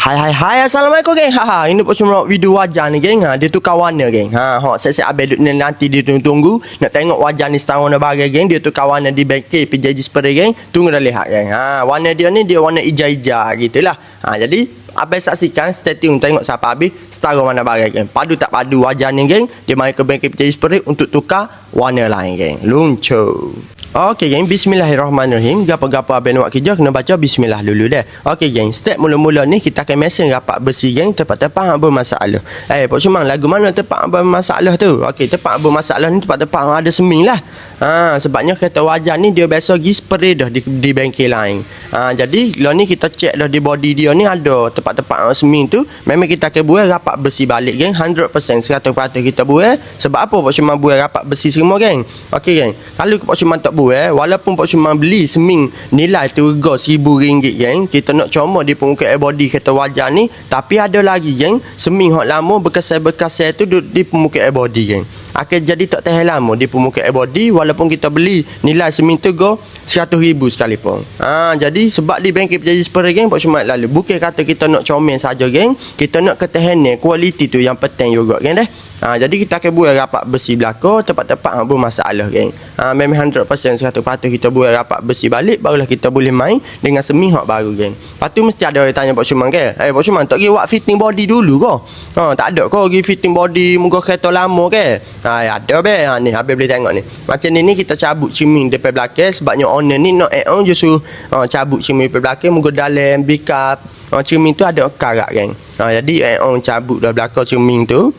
Hai, Assalamualaikum geng. Ini pun cuma video wajah ni geng. Dia tukar warna geng. Saya abang nanti dia tunggu nak tengok wajah ni setahun dah bagai geng. Dia tukar warna di bengkel PJJ Spray geng. Tunggu dah lihat geng. Warna dia ni dia warna hijau-hijau gitulah. Jadi abang saksikan, stay tune tengok sampai habis setahun mana bagai geng. Padu tak padu wajah ni geng. Dia mari ke bengkel PJJ Spray untuk tukar warna lain geng. Luncur. Okey geng, bismillahirrahmanirrahim. Gapa-gapa abang nak kerja kena baca bismillah dulu dah. Okey geng, step mula-mula ni kita akan mesin rapat besi geng, tepat-tepat apa masalah. Pak Cumang, lagu mana tepat apa masalah tu? Okey, tepat apa masalah ni tepat-tepat ada seming lah. Sebabnya kereta wajah ni dia biasa pergi spray dah di bengkel lain. Jadi lah ni kita check dah di body dia ni ada tepat-tepat seming tu. Memang kita akan buat rapat besi balik geng, 100% 100% kita buat. Sebab apa Pak Cumang buat rapat besi semua geng? Okey geng, kalau Pak Cumang tak walaupun Pak Cumang beli seming nilai tu harga RM1,000 geng, kita nak comot di pemuka body kereta wajah ni, tapi ada lagi geng seming hak lama bekas-bekas tu di pemuka body geng, akan jadi tak tahan lama di pemuka body walaupun kita beli nilai seming tu go RM100,000 sekalipun. Jadi sebab di bengkel PJJ Spray geng, Pak Cumang lalu bukan kata kita nak comel saja geng, kita nak ketahanan kualiti tu yang penting juga geng dah. Jadi kita akan buat rapat besi belakang tepat-tepat apa masalah geng. Memang 100% 100% kita buat rapat besi balik, barulah kita boleh main dengan seming hak baru geng. Lepas tu mesti ada orang tanya Pak Cumang ke, Pak Cumang tak pergi buat fitting body dulu ke? Tak ada kau pergi fitting body muka kereta lama ke? Ada be. Ni habis boleh tengok ni. Macam ni kita cabut cermin depan belakang, sebabnya owner ni nak add on justru cabut cermin depan belakang muka dalam backup. Cermin tu ada karat geng. Jadi add on cabut dah belakang cermin tu.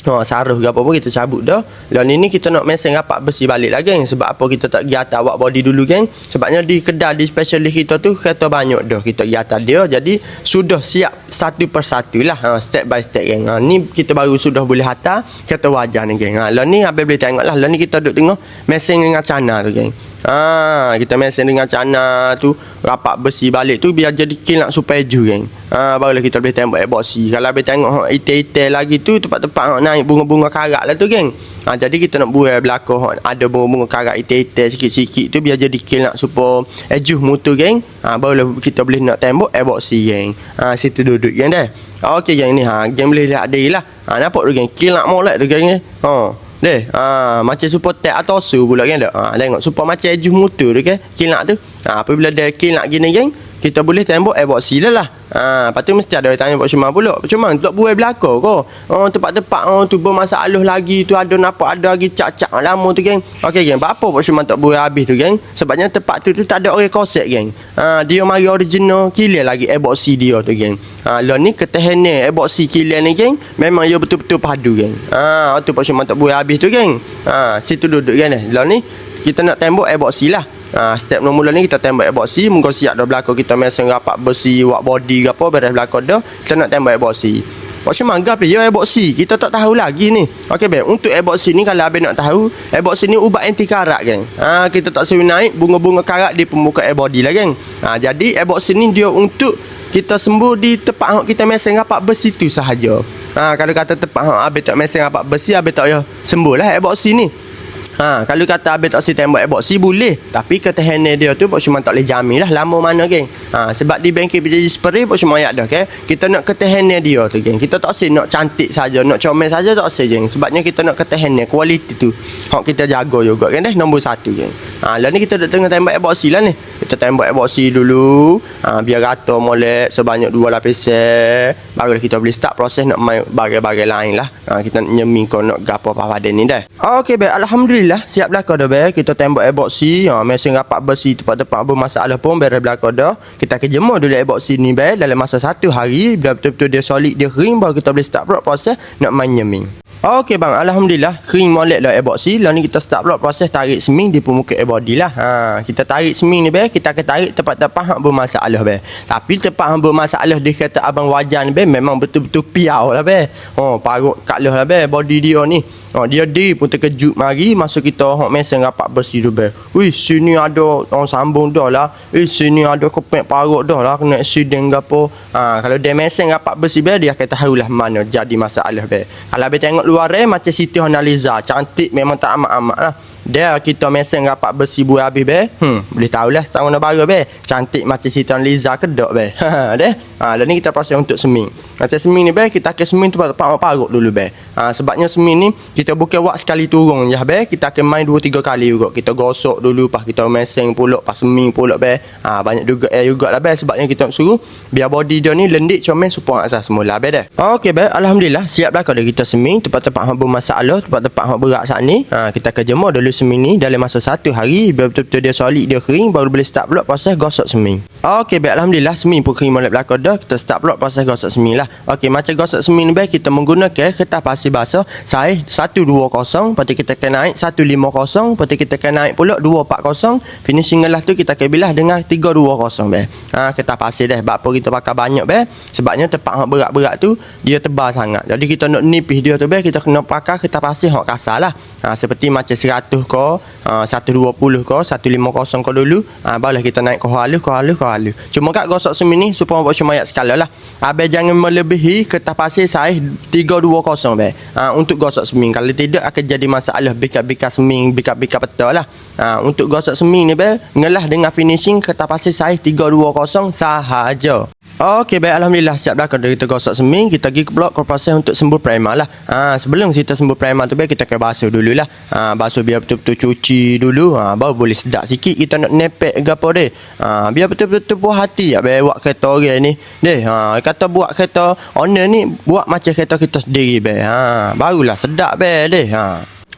Saruh ke apa pun kita cabut dah. Lalu ni kita nak mesin rapat besi balik lah geng. Sebab apa kita tak pergi atas awak body dulu geng? Sebabnya di kedai di specialist kita tu kereta banyak dah kita pergi atas dia. Jadi sudah siap satu persatu lah, step by step geng. Ni kita baru sudah boleh hantar kereta wajah ni geng. Lalu ni habis boleh tengok lah. Lalu ni kita duduk tengok mesin dengan cana tu geng. Kita mesin dengan cana tu rapat besi balik tu biar jadi kilat supaya ju geng. Barulah kita boleh tembak boxy. Kalau boleh tengok itel-itel lagi tu tepat-tepat naik bunga-bunga karat lah tu geng. Jadi kita nak buat belakang ada bunga-bunga karat itel-itel sikit-sikit tu biar jadi kilat supaya ju motor geng. Barulah kita boleh nak tembak boxy geng. Situ duduk geng dah. Okey geng ni geng boleh lihat dia lah. Nampak tu geng kilat molek tu geng ni. Macam super tag atau su pula kan dak. Tengok super macam ejuh motor tu kan. Kilat tu. Apabila dia kilat gini geng, kita boleh tembak boxy lah. Lepas tu mesti ada orang tanya Pak Cumang pula. Pak Cumang tak buat belakang ke? Tepat-tepat tu bermasalah lagi tu, ada nampak ada lagi cak-cak lama tu geng. Okey geng, apa Pak Cumang tak buat habis tu geng? Sebabnya tempat tu tak ada orang koset geng. Dia mari original clear lagi boxy dia tu geng. Lah ni ketahanan boxy clear ni geng, memang dia betul-betul padu geng. Tu Pak Cumang tak buat habis tu geng. Situ duduk geng dah. Lah ni kita nak tembak boxy lah. Step mula ni kita tembak boxy, mungkin siap dah belakang kita mesin rapat besi, wak body ke apa beres belakang dah, kita nak tembak boxy. Pak Cumang gap dia boxy, kita tak tahu lagi ni. Okey baik, untuk boxy ni kalau abang nak tahu, boxy ni ubat anti karat geng. Kita tak suruh naik bunga-bunga karat di pembuka body lah geng. Jadi boxy ni dia untuk kita sembuh di tempat hak kita mesin rapat besi tu sahaja. Kalau kata tempat hak abang tak mesin rapat besi, abang tak payah sembuh lah boxy ni. Kalau kata abang tak si tembak boxy boleh, tapi ketahanan dia tu Pak Cumang tak boleh jamin lah lama mana geng. Sebab di bengkel PJJ Spray Pak Cumang ayat dah okay? Kita nak ketahanan dia tu geng. Kita tak si nak cantik saja, nak comel saja tak si geng. Sebabnya kita nak ketahanan kualiti tu hak kita jaga juga geng dah, nombor satu geng. Lah ni kita dah tengah tembak boxy lah ni. Kita tembak boxy dulu, biar rata molek sebanyak 2 lapisan. Barulah kita boleh start proses nak main bagai-bagai lain lah. Kita nak nyeming kau nak gapo apa pada ni dah. Okey baik, alhamdulillah siap belakang dah baik. Kita tembak boxy, mesin rapat besi tepat-tepat bermasalah pun beres belakang dah. Kita akan jemur dulu boxy ni baik dalam masa 1 hari. Bila betul-betul dia solid, dia kering, baru kita boleh start proses nak main nyeming. Okey bang, alhamdulillah kering molek dah boxy. Lalu ni kita start pula proses tarik seming di pemuka body lah. Kita tarik seming ni baik, kita akan tarik tepat-tepat hak bermasalah baik. Tapi tepat hak bermasalah dia kata abang wajan baik, memang betul-betul piau lah baik. Parut kat lah baik body dia ni. Dia pun terkejut mari masuk kita hak mesin rapat besi tu baik. Sini ada sambung dah lah. Sini ada kepek parut dah lah, kena accident ke apa. Kalau dia mesin rapat besi baik, dia akan tahulah mana jadi masalah baik. Kalau abang tengok luar macam Siti Nurhaliza, cantik memang tak amat-amat lah. Dia kita meseng rapat besi buah habis be. Boleh tahulah setahun baru be. Cantik macam Siti Liza ke dok be. Deh. Dan ni kita proses untuk seming. Macam seming ni be, kita akan seming tu parut dulu be. Sebabnya seming ni kita bukan buat sekali turun je be. Kita akan main 2-3 kali juga. Kita gosok dulu, pas kita meseng pulak, pas seming pulak be. Banyak juga air jugalah be. Sebabnya kita suruh biar body dia ni lendik comel supaya asas semula be dah. Okey be, alhamdulillah siap dah kalau kita seming tempat-tempat hang bermasalah, tempat-tempat hang berat saat ni. Kita akan jemur dulu seming ni dalam masa 1 hari biar betul-betul dia solid, dia kering, baru boleh start pula proses gosok seming. Okey be, alhamdulillah seming pun kering molek belakang dah. Kita start pula proses gosok seming lah. Okey, macam gosok seming ni be, kita menggunakan kertas pasir basah saiz 120, lepas tu kita akan naik 150, lepas tu kita akan naik pula 240. Finishing lah tu kita akan bilah dengan 320 be. Kertas pasir dah. Sebab apa kita pakai banyak be? Sebabnya tempat hak berat-berat tu dia tebal sangat. Jadi kita nak nipis dia tu be, kita kena pakai kertas pasir hak kasar lah. Seperti macam 100 ko, 120 ko, 150 ko dulu. Barulah kita naik ke halus. Cuma kat gosok seming ni supaya buat cuma ayat skala lah. Habis jangan melebihi kertas pasir saiz 320 be. Untuk gosok seming. Kalau tidak akan jadi masalah bikat-bikat seming, bikat-bikat betul lah. Untuk gosok seming ni be, ngelah dengan finishing kertas pasir saiz 320 sahaja. Okey baik, alhamdulillah siap dah kalau kita gosok seming. Kita pergi ke blok ke proses untuk sembur primer lah. Sebelum kita sembur primer tu kita akan basuh dululah. Basuh biar betul-betul cuci dulu. Baru boleh sedap sikit kita nak nepek ke apa deh. Biar betul-betul puas hati buat kereta orang ni deh. Kata buat kereta owner ni buat macam kereta kita sendiri be. Barulah sedap be deh.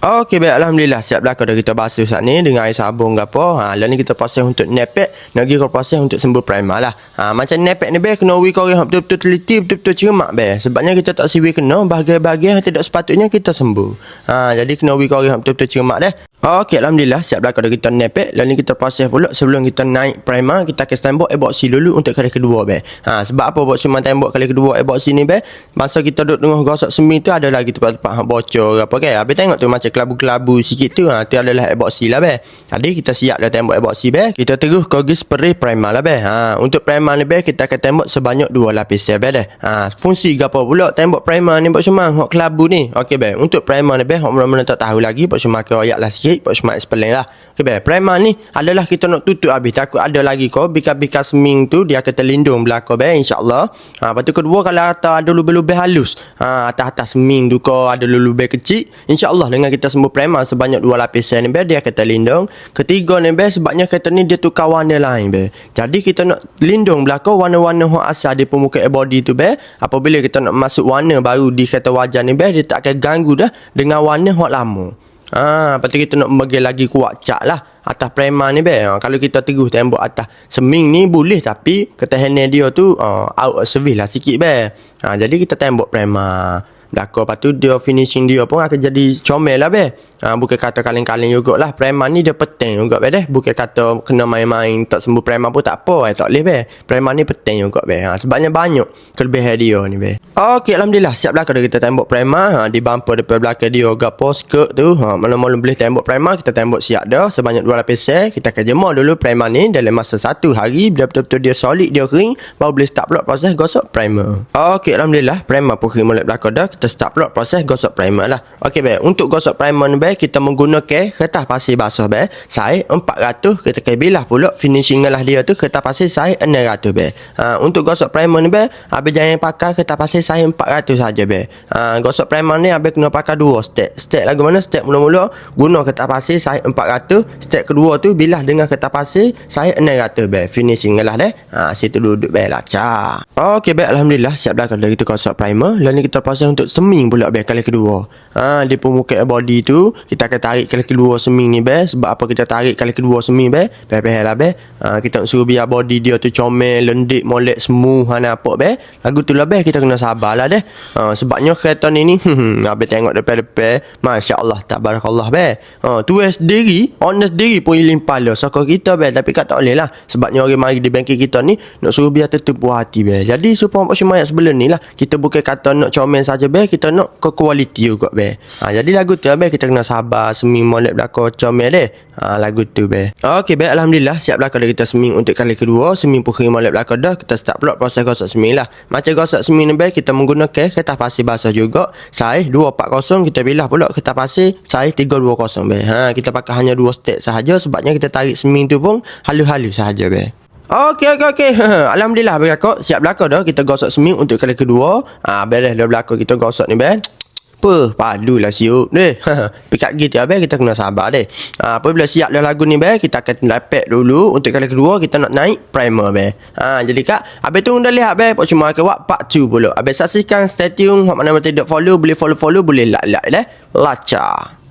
Okey baik, alhamdulillah siap dah kalau kita basuh saat ni dengan air sabun ke apa. Lalu ni kita proses untuk nepek, nak pergi ke proses untuk sembur primer lah. Macam nepek ni be, kena wi korang betul-betul teliti, betul-betul cermat be. Sebabnya kita tak siwi kena bahagian-bahagian yang tidak sepatutnya kita sembur. Jadi kena wi korang betul-betul cermat dah. Okey, alhamdulillah siap dah kalau kita nepek. Lalu ni kita proses pula sebelum kita naik primer, kita akan tembok epoxy dulu untuk kali kedua be. Sebab apa buat cuma tembok kali kedua epoxy ni be? Masa kita duduk tengah gosok seming tu ada lagi tempat-tempat bocor apa kan. Habis tengok tu macam kelabu-kelabu sikit tu. Tu adalah epoxy lah be. Jadi kita siap dah tembok epoxy be. Kita terus pergi spray primer lah be. Untuk primer ni be, kita akan tembok sebanyak 2 lapis be dah. Fungsi gapo pula tembok primer ni buat cuma hok kelabu ni. Okey be, untuk primer ni be, hok mula-mula tak tahu lagi buat cuma ke ayat lah sikit. Pak Smart explain lah. Okey be, primer ni adalah kita nak tutup habis. Takut ada lagi kau bikas-bikas seming tu dia akan terlindung belakang be, insya-Allah. Lepas tu kedua, kalau ada lubang-lubang halus, atas seming tu kau ada lubang kecil, insya-Allah dengan kita sembur primer sebanyak 2 lapisan ni be, dia akan terlindung. Ketiga ni be, sebabnya kereta ni dia tukar warna lain be. Jadi kita nak lindung belakang warna-warna hak asal di permukaan body tu be. Apabila kita nak masuk warna baru di kereta wajan ni be, dia tak akan ganggu dah dengan warna hak lama. Lepas tu kita nak bagi lagi kuat cat lah atas primer ni be. Kalau kita teguh tembok atas seming ni boleh, tapi ketahanan dia tu out of service lah sikit be. Jadi kita tembok primer belakang, lepas tu dia finishing dia pun akan jadi comel lah be. Bukan kata kaleng-kaleng jugalah. Primer ni dia penting juga be deh. Bukan kata kena main-main tak sembur primer pun tak apa, tak boleh be. Primer ni penting juga be. Sebabnya banyak kelebihan dia ni be. Okey, alhamdulillah siap lah kalau kita tembok primer. Di bumper depan belakang dia gapo skirt tu, malam-malam boleh tembok primer. Kita tembok siap dah sebanyak 2 lapis. Kita akan jemur dulu primer ni dalam masa 1 hari biar betul-betul dia solid, dia kering, baru boleh start pula proses gosok primer. Okey, alhamdulillah primer pun kering molek belakang dah. Kita start pula proses gosok primer lah. Okey be, untuk gosok primer ni be, kita menggunakan kertas pasir basah be saiz 400. Kita akan bilah pula finishing lah dia tu kertas pasir saiz 600 be. Untuk gosok primer ni be, habis jangan pakai kertas pasir saiz 400 saja be. Gosok primer ni habis kena pakai 2 step. Step lagu mana? Step mula-mula guna kertas pasir saiz 400. Step kedua tu bilah dengan kertas pasir saiz 600 be. Finishing lah deh. Situ duduk be lah ca. Okey be, alhamdulillah siap dah kalau kita gosok primer. Lalu kita proses untuk seming pula be kali kedua. Di permukaan body tu kita akan tarik kali kedua seming ni be. Sebab apa kita tarik kali kedua seming be? Peh-peh lah be. Kita suruh biar body dia tu comel, lendik, molek, smooth apa be. Lagu tu lah be, kita kena sabar lah deh. Sebabnya kereta ni habis tengok depan-depan, masya-Allah tabarakallah be. Tuan sendiri, owner sendiri pun iling pala sokong kita be. Tapi kat tak boleh lah. Sebabnya orang mari di bengkel kita ni nak suruh biar tetap puas hati be. Jadi supaya apa semua sebelum ni lah, kita bukan kata nak comel saja be kita nak ke kualiti juga be. Jadi lagu tu be kita kena sabar seming molek belakang comel deh. Lagu tu be. Okey be, alhamdulillah siap belakang dah kita seming untuk kali kedua. Seming pun kering molek belakang dah. Kita start pula proses gosok seming lah. Macam gosok seming ni be kita menggunakan kertas pasir basah juga. Saiz 240 kita bilah pula kertas pasir saiz 320 be. Kita pakai hanya 2 step sahaja sebabnya kita tarik seming tu pun halus-halus sahaja be. Okey. Alhamdulillah belakang siap belakang dah kita gosok seming untuk kali kedua. Beres dah belakang kita gosok ni be. Padulah siuk deh. Pikat gitu be kita kena sabar deh. Apabila siap dah lagu ni be, kita akan lapek dulu untuk kali kedua kita nak naik primer be. Jadi kak, habis tu dah lihat be, pok cuma ke buat part 2 pula. Habis saksikan, stay tune. Hak mana tidak follow boleh follow boleh like deh. Laca.